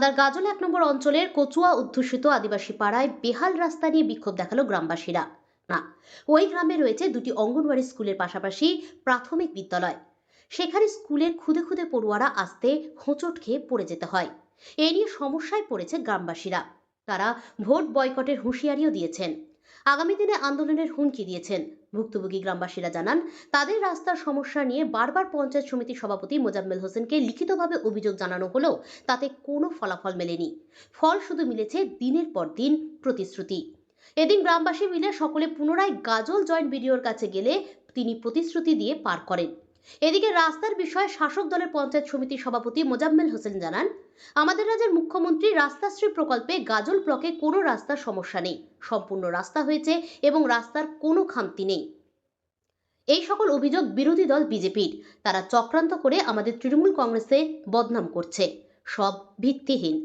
মালদার গাজল ১ নম্বর অঞ্চলের কচুয়া অধ্যুষিত আদিবাসী পাড়ায় বেহাল রাস্তা নিয়ে বিক্ষোভ দেখালো গ্রামবাসীরা। না, ওই গ্রামে রয়েছে দুটি অঙ্গনওয়াড়ি স্কুলের পাশাপাশি প্রাথমিক বিদ্যালয়। সেখানে স্কুলের খুদে খুদে পড়ুয়ারা আসতে হোঁচট খেয়ে পড়ে যেতে হয়। এ নিয়ে সমস্যায় পড়েছে গ্রামবাসীরা। তারা ভোট বয়কটের হুঁশিয়ারিও দিয়েছেন। আগামী দিনে আন্দোলনের হুমকি দিয়েছেন। ভুক্তভোগী গ্রামবাসীরা জানান, তাদের রাস্তার সমস্যা নিয়ে বারবার পঞ্চায়েত সমিতির সভাপতি মোজাম্মেল হোসেনকে লিখিতভাবে অভিযোগ জানানো হলেও তাতে কোনো ফলাফল মেলেনি। ফল শুধু মিলেছে দিনের পর দিন প্রতিশ্রুতি। এদিন গ্রামবাসী মিলে সকলে পুনরায় গাজল জয়েন্ট বিডিওর কাছে গেলে তিনি প্রতিশ্রুতি দিয়ে পার করেন। এদিকে রাস্তার বিষয়ে শাসক দলের পঞ্চায়েত সমিতির সভাপতি মোজাম্মেল হোসেন জানান, আমাদের রাজ্যের মুখ্যমন্ত্রী রাস্তাশ্রী প্রকল্পে গাজল ব্লকে কোনো রাস্তার সমস্যা নেই, সম্পূর্ণ রাস্তা হয়েছে এবং রাস্তার কোনো খামতি নেই। এই সকল অভিযোগ বিরোধী দল বিজেপির। তারা চক্রান্ত করে আমাদের তৃণমূল কংগ্রেসে বদনাম করছে, সব ভিত্তিহীন।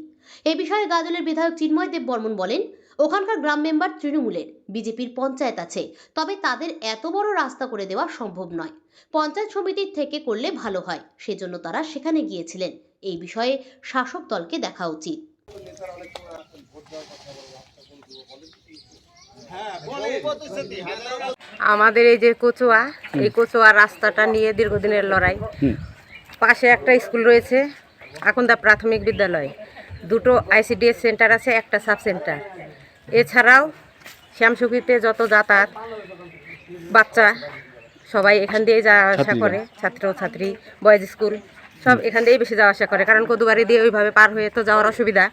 এই বিষয়ে গাজলের বিধায়ক চিন্ময় দেব বর্মন বলেন, ওখানকার গ্রাম মেম্বার তৃণমূলের, বিজেপির পঞ্চায়েত আছে, তবে তাদের এত বড় রাস্তা করে দেওয়া সম্ভব নয়। পঞ্চায়েত সমিতির থেকে করলে ভালো হয়, সেজন্য তারা সেখানে গিয়েছিলেন। এই বিষয়ে শাসক দলকে দেখা উচিত। আমাদের এই যে কচুয়া, এই কচুয়া রাস্তাটা নিয়ে দীর্ঘদিনের লড়াই। পাশে একটা স্কুল রয়েছে, আকন্দা প্রাথমিক বিদ্যালয়, দুটো আইসিডিএস সেন্টার আছে, একটা সাব সেন্টার। এছাড়াও শ্যামসুখীতে যত যাতায়াত বাচ্চা সবাই এখান দিয়ে যাওয়া আসা করে, ছাত্র ছাত্রী, বয়েজ স্কুল সব এখান দিয়েই বেশি যাওয়া আসা করে, কারণ কদুবাড়ি দিয়ে ওইভাবে পার হয়ে তো যাওয়ার অসুবিধা,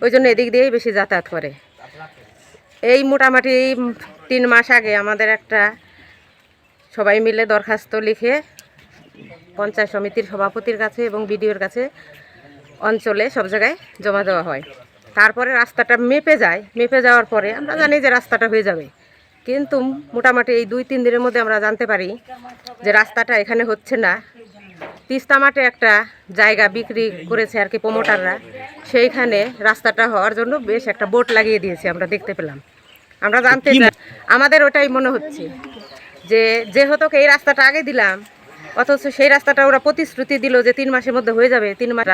ওই জন্য এদিক দিয়েই বেশি যাতায়াত করে। এই মোটামুটি 3 মাস আগে আমাদের একটা সবাই মিলে দরখাস্ত লিখে পঞ্চায়েত সমিতির সভাপতির কাছে এবং বিডিওর কাছে অঞ্চলে সব জায়গায় জমা দেওয়া হয়। তারপরে রাস্তাটা মেপে যায়, মেপে যাওয়ার পরে আমরা জানি যে রাস্তাটা হয়ে যাবে, কিন্তু মোটামুটি এই 2-3 দিনের মধ্যে আমরা জানতে পারি যে রাস্তাটা এখানে হচ্ছে না। তিস্তা মাঠে একটা জায়গা বিক্রি করেছে আর কি প্রমোটাররা, সেইখানে রাস্তাটা হওয়ার জন্য বেশ একটা বোর্ড লাগিয়ে দিয়েছে, আমরা দেখতে পেলাম। আমরা জানতে চাই, আমাদের ওটাই মনে হচ্ছে যে যেহেতু এই রাস্তাটা আগে দিলাম, অথচ সেই রাস্তাটা ওরা প্রতিশ্রুতি দিল যে 3 মাসের মধ্যে হয়ে যাবে, 3 মাস।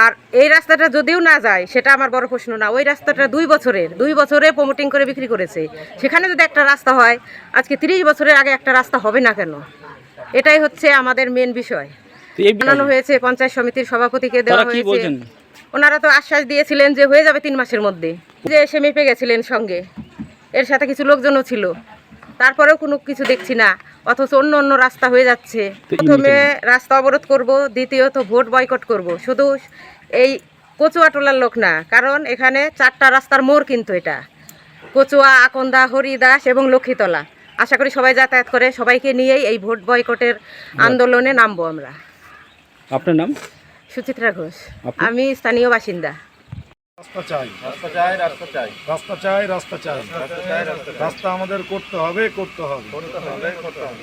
আর এই রাস্তাটা যদিও না যায়, সেটা আমার বড় প্রশ্ন না। ওই রাস্তাটা 2 বছরে প্রমোটিং করে বিক্রি করেছে, সেখানে যদি একটা রাস্তা হয়, আজকে 30 বছরের আগে একটা রাস্তা হবে না কেন? এটাই হচ্ছে আমাদের মেন বিষয়। জানানো হয়েছে পঞ্চায়েত সমিতির সভাপতিকে, দেওয়া হয়েছে। ওনারা তো আশ্বাস দিয়েছিলেন যে হয়ে যাবে 3 মাসের মধ্যে, যে এসে মেপে গেছিলেন সঙ্গে, এর সাথে কিছু লোকজনও ছিল। তারপরেও কোনো কিছু দেখছি না, অথচ অন্য রাস্তা হয়ে যাচ্ছে। প্রথমে রাস্তা অবরোধ করব, দ্বিতীয়ত ভোট বয়কট করব। শুধু এই কচুয়া টোলার লোক না, কারণ এখানে 4টা রাস্তার মোড়, কিন্তু এটা কচুয়া, আকন্দা, হরিদাস এবং লক্ষ্মীতলা। আশা করি সবাই যাতায়াত করে, সবাইকে নিয়েই এই ভোট বয়কটের আন্দোলনে নামবো আমরা। আপনার নাম? সুচিত্রা ঘোষ, আমি স্থানীয় বাসিন্দা। রাস্তা চাই, রাস্তা চাই, রাস্তা চাই, রাস্তা চাই, রাস্তা চাই, রাস্তা আমাদের করতে হবে, করতে হবে, করতে হবে, করতে হবে।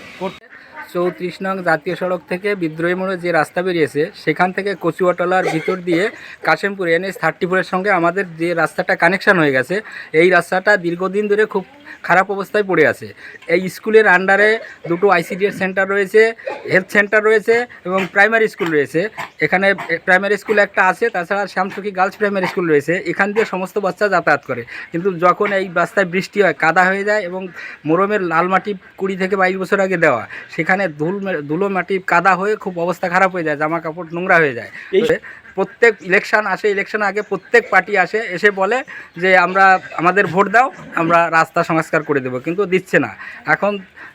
34 নং জাতীয় সড়ক থেকে বিদ্রোহী মোড়ে যে রাস্তা বেরিয়েছে, সেখান থেকে কচুয়াটলার ভিতর দিয়ে কাশিমপুর NH 34-এর সঙ্গে আমাদের যে রাস্তাটা কানেকশন হয়ে গেছে, এই রাস্তাটা দীর্ঘদিন ধরে খুব খারাপ অবস্থায় পড়ে আছে। এই স্কুলের আন্ডারে দুটো ICDS সেন্টার রয়েছে, হেলথ সেন্টার রয়েছে এবং প্রাইমারি স্কুল রয়েছে। এখানে প্রাইমারি স্কুল একটা আছে, তাছাড়া শ্যামসুখী গার্লস প্রাইমারি স্কুল রয়েছে। এখান দিয়ে সমস্ত বাচ্চা যাতায়াত করে, কিন্তু যখন এই রাস্তায় বৃষ্টি হয়, কাদা হয়ে যায় এবং মোরমের লাল মাটি 20 থেকে 22 বছর আগে দেওয়া, সেখানে ধুলো মাটি কাদা হয়ে খুব অবস্থা খারাপ হয়ে যায়, জামা কাপড় নোংরা হয়ে যায়। প্রত্যেক ইলেকশন আসে, ইলেকশন আগে প্রত্যেক পার্টি আসে, এসে বলে যে আমাদের ভোট দাও, আমরা রাস্তা সংস্কার করে দেবো, কিন্তু দিচ্ছে না। এখন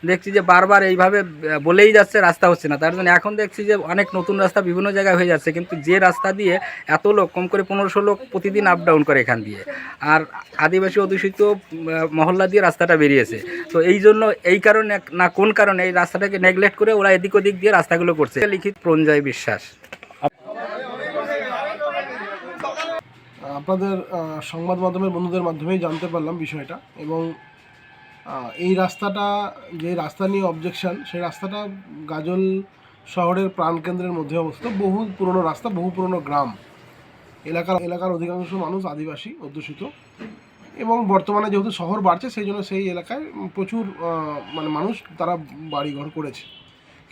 দেখছি যে বারবার এইভাবে বলেই যাচ্ছে, রাস্তা হচ্ছে না। তার জন্য এখন দেখছি যে অনেক নতুন রাস্তা বিভিন্ন জায়গায় হয়ে যাচ্ছে, কিন্তু যে রাস্তা দিয়ে এত লোক, কম করে 1500 লোক প্রতিদিন আপ ডাউন করে এখান দিয়ে, আর আদিবাসী অধ্যুষিত মহল্লা দিয়ে রাস্তাটা বেরিয়েছে। তো এই জন্য, এই কারণে না কোন কারণে এই রাস্তাটাকে নেগলেক্ট করে ওরা এদিক ওদিক দিয়ে রাস্তাগুলো করছে। লিখিত প্রঞ্জয় বিশ্বাস। আপনাদের সংবাদ মাধ্যমের বন্ধুদের মাধ্যমেই জানতে পারলাম বিষয়টা, এবং এই রাস্তাটা, যে রাস্তা নিয়ে অবজেকশন, সেই রাস্তাটা গাজল শহরের প্রাণকেন্দ্রের মধ্যে অবস্থিত। বহু পুরনো রাস্তা, বহু পুরনো গ্রাম, এলাকার অধিকাংশ মানুষ আদিবাসী অধ্যুষিত, এবং বর্তমানে যেহেতু শহর বাড়ছে, সেই জন্য সেই এলাকায় প্রচুর মানুষ তারা বাড়িঘর করেছে।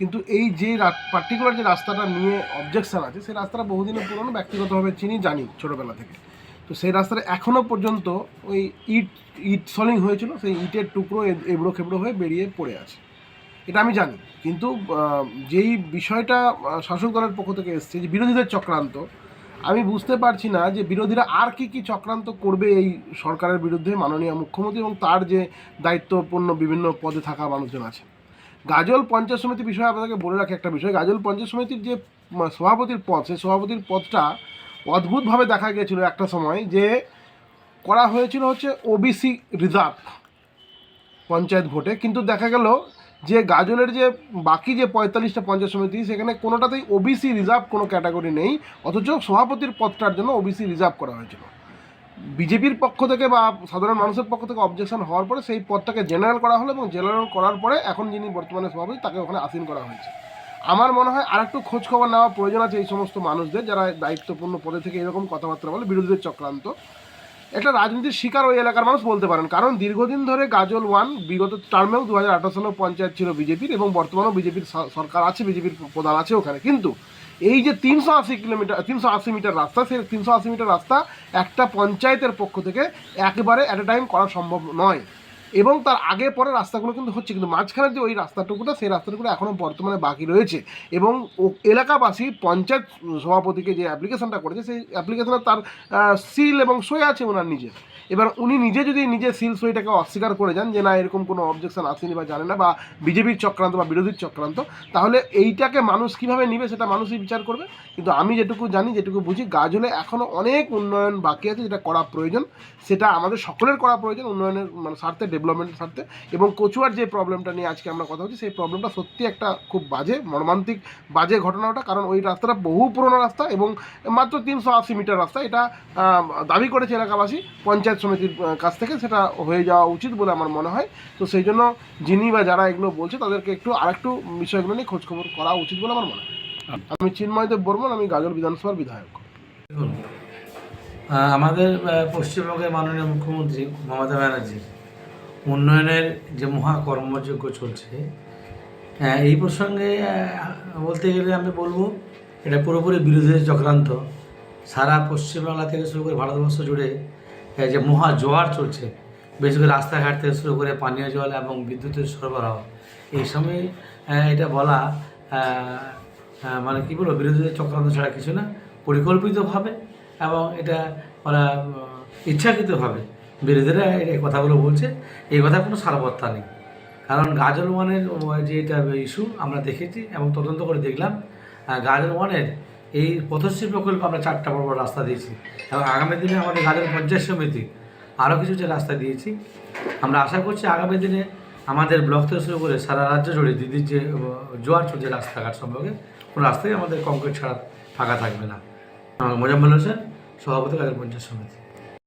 কিন্তু এই যে পার্টিকুলার যে রাস্তাটা নিয়ে অবজেকশন আছে সেই রাস্তাটা বহুদিনের পুরনো, ব্যক্তিগতভাবে চিনি, জানি ছোটোবেলা থেকে। তো সেই রাস্তাটা এখনও পর্যন্ত ওই ইট সলিং হয়েছিল, সেই ইটের টুকরো এবড়ো খেবড়ো হয়ে বেরিয়ে পড়ে আছে, এটা আমি জানি। কিন্তু যেই বিষয়টা শাসক দলের পক্ষ থেকে এসছে যে বিরোধীদের চক্রান্ত, আমি বুঝতে পারছি না যে বিরোধীরা আর কি চক্রান্ত করবে এই সরকারের বিরুদ্ধে, মাননীয় মুখ্যমন্ত্রী এবং তার যে দায়িত্বপূর্ণ বিভিন্ন পদে থাকা মানুষজন আছে। গাজল পঞ্চায়েত সমিতি বিষয়ে আপনাদেরকে বলে রাখি একটা বিষয়, গাজল পঞ্চায়েত সমিতির যে সভাপতির পদ, সেই সভাপতির পদটা অদ্ভুতভাবে দেখা গিয়েছিল একটা সময়, যে করা হয়েছিল হচ্ছে ওবিসি রিজার্ভ পঞ্চায়েত ভোটে, কিন্তু দেখা গেল যে গাজলের যে বাকি যে 45টা পঞ্চায়েত সমিতি, সেখানে কোনোটাতেই ওবিসি রিজার্ভ কোনো ক্যাটাগরি নেই, অথচ সভাপতির পদটার জন্য ওবিসি রিজার্ভ করা হয়েছিল। বিজেপির পক্ষ থেকে বা সাধারণ মানুষের পক্ষ থেকে অবজেকশন হওয়ার পরে সেই পদটাকে জেনারেল করা হলো, এবং জেনারেল করার পরে এখন যিনি বর্তমানে সভাপতি তাকে ওখানে আসীন করা হয়েছে। আমার মনে হয় আর একটু খোঁজখবর নেওয়া প্রয়োজন আছে এই সমস্ত মানুষদের, যারা দায়িত্বপূর্ণ পদে থেকে এরকম কথাবার্তা বলে, বিরোধীদের চক্রান্ত। একটা রাজনীতির শিকার ওই এলাকার মানুষ বলতে পারেন, কারণ দীর্ঘদিন ধরে গাজল 1 বিগত টার্মেও 2018 সালেও পঞ্চায়েত ছিল বিজেপির, এবং বর্তমানেও বিজেপির সরকার আছে, বিজেপির প্রধান আছে ওখানে। কিন্তু এই যে 380 মিটার রাস্তা, সেই 380 মিটার রাস্তা একটা পঞ্চায়েতের পক্ষ থেকে একেবারে অ্যাট এ টাইম করা সম্ভব নয়, এবং তার আগে পরে রাস্তাগুলো কিন্তু হচ্ছে, কিন্তু মাঝখানের যে ওই রাস্তাটুকুটা, সেই রাস্তাটুকুটা এখনও বর্তমানে বাকি রয়েছে। এবং এলাকাবাসী পঞ্চায়েত সভাপতিকে যে অ্যাপ্লিকেশনটা করেছে, সেই অ্যাপ্লিকেশনে তার সিল এবং সই আছে ওনার নিজের। এবার উনি নিজে যদি নিজের সিল সইটাকে অস্বীকার করে যান যে না এরকম কোনো অবজেকশন আসেনি বা জানে না, বা বিজেপির চক্রান্ত বা বিরোধীর চক্রান্ত, তাহলে এইটাকে মানুষ কীভাবে নেবে সেটা মানুষই বিচার করবে। কিন্তু আমি যেটুকু জানি, যেটুকু বুঝি, গাজলে এখনও অনেক উন্নয়ন বাকি আছে, যেটা করা প্রয়োজন, সেটা আমাদের সকলের করা প্রয়োজন, উন্নয়নের স্বার্থে, ডেভেলপমেন্টের স্বার্থে। এবং কচুয়ার যে প্রবলেমটা নিয়ে আজকে আমরা কথা বলছি, সেই প্রবলেমটা সত্যি একটা খুব বাজে, মর্মান্তিক বাজে ঘটনাটা, কারণ ওই রাস্তাটা বহু পুরনো রাস্তা এবং মাত্র 380 মিটার রাস্তা, এটা দাবি করেছে এলাকাবাসী পঞ্চায়েত সমিতির কাছ থেকে, সেটা হয়ে যাওয়া উচিত বলে আমার মনে হয়। তো সেই জন্য যিনি বা যারা এগুলো বলছে তাদেরকে একটু আরেকটু বিষয়গুলো নিয়ে খোঁজখবর করা উচিত বলে আমার মনে হয়। আমি চিন্ময় দেব বর্মন, আমি গাজল বিধানসভার বিধায়ক। আমাদের পশ্চিমবঙ্গের মাননীয় মুখ্যমন্ত্রী মমতা ব্যানার্জি উন্নয়নের যে মহা কর্মযজ্ঞ চলছে, এই প্রসঙ্গে বলতে গেলে আমি বলবো এটা পুরোপুরি বিরোধীদের চক্রান্ত। সারা পশ্চিমবাংলা থেকে শুরু করে ভারতবর্ষ জুড়ে যে মহা জোয়ার চলছে, বিশেষ করে রাস্তাঘাট থেকে শুরু করে পানীয় জল এবং বিদ্যুতের সরবরাহ, এই সময় এটা বলা মানে কী বলবো, বিরোধীদের চক্রান্ত ছাড়া কিছু না। পরিকল্পিতভাবে এবং এটা ওরা ইচ্ছাকৃতভাবে বিরোধীরা এই কথাগুলো বলছে, এই কথা কোনো সারবত্তা নেই। কারণ গাজল 1-এর যে এটা ইস্যু আমরা দেখেছি এবং তদন্ত করে দেখলাম, গাজল 1-এর এই পথশ্রী প্রকল্প আমরা 4টা বড় বড় রাস্তা দিয়েছি, এবং আগামী দিনে আমাদের গাজল পঞ্চায়েত সমিতি আরও কিছু যে রাস্তা দিয়েছি। আমরা আশা করছি আগামী দিনে আমাদের ব্লক থেকে শুরু করে সারা রাজ্য জুড়ে দিদির যে জোয়ার চলছে রাস্তাঘাট সম্পর্কে, কোনো রাস্তায় আমাদের কংক্রিট ছাড়া ফাঁকা থাকবে না। মোজাম্মেল হোসেন, সভাপতি গাজল পঞ্চায়েত সমিতি।